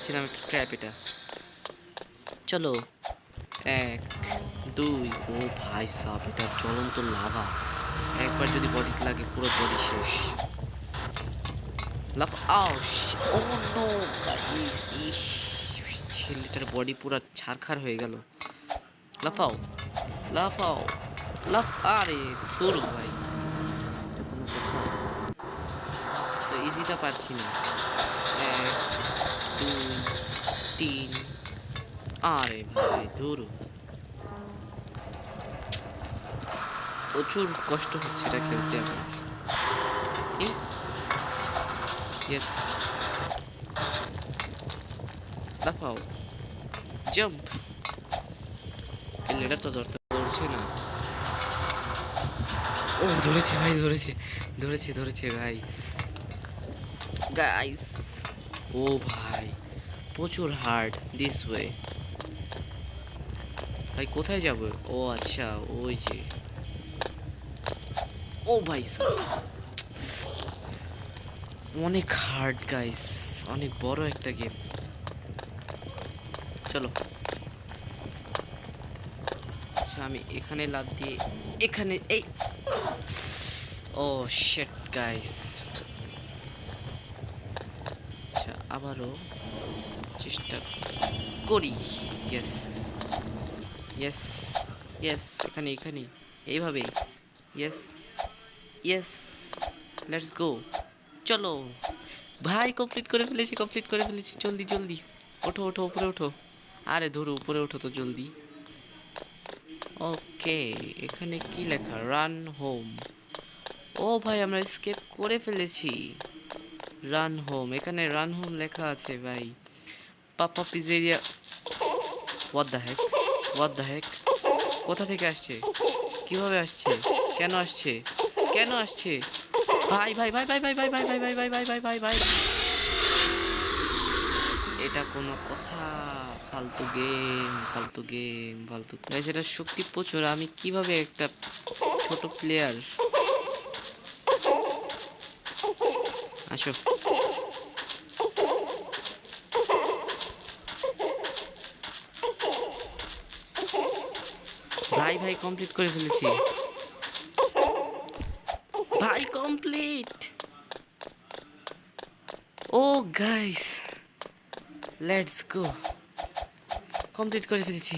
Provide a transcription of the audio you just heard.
ভেবেছিলাম একটা ট্র্যাপ এটা। চলো 1 2। ও ভাই সাব, এটা জ্বলন্ত লাভা। একবার যদি বডিতে লাগে পুরো বডি শেষ। লাফ আউশ। ও নো গাইস, ইস, ছেলেটার বডি পুরো ছারখার হয়ে গেল। লাফাও লাফাও লাফ। আরে ধুর ভাই, এটা কোনো কথা? তো ইজিটা পারছি না। 1 2 3। আরে ভাই ধুর, প্রচুর কষ্ট হচ্ছে এটা খেলতে আমার। এই ইয়েস, লাফাও, জাম্প। এই লেডার তো ধরতে পারছে না। ও ধরেছে ভাই, ধরেছে ধরেছে ধরেছে গাইস গাইস। ও ভাই প্রচুর হার্ড দিস ওয়ে। ভাই কোথায় যাব? ও আচ্ছা, ওই যে। ও ভাই অনেক হার্ড গাইস, অনেক বড় একটা গেম। চলো, আচ্ছা আমি এখানে লাফ দিয়ে এখানে এই। ও শিট গাইস। আচ্ছা আবারও চেষ্টা করি। ইয়েস ইয়েস ইয়েস, এখানে এখানে এইভাবেই। Yes yes, let's go. চলো ভাই, কমপ্লিট করে ফেলেছি, কমপ্লিট করে ফেলেছি। জলদি জলদি ওঠো ওঠো, উপরে ওঠো। আরে ধরো উপরে ওঠো তো জলদি। ওকে, এখানে কি লেখা? Run home. ও ভাই আমরা স্কেপ করে ফেলেছি। রান হোম, এখানে রান হোম লেখা আছে ভাই। Papa Pizzeria. What the heck, what the heck? কোথা থেকে আসছে? কিভাবে আসছে? কেন আসছে? কেন আসছে? ভাই ভাই ভাই ভাই ভাই ভাই ভাই ভাই ভাই ভাই ভাই ভাই ভাই ভাই, এটা কোনো কথা? ফালতু গেম, ফালতু গেম, ফালতু গাইস। এটা শক্তি প্রচুর, আমি কিভাবে একটা ছোট প্লেয়ার। আসো ভাই, ভাই কমপ্লিট করে ফেলেছি ভাই, complete. Oh guys, let's go, complete করে ফেলেছি।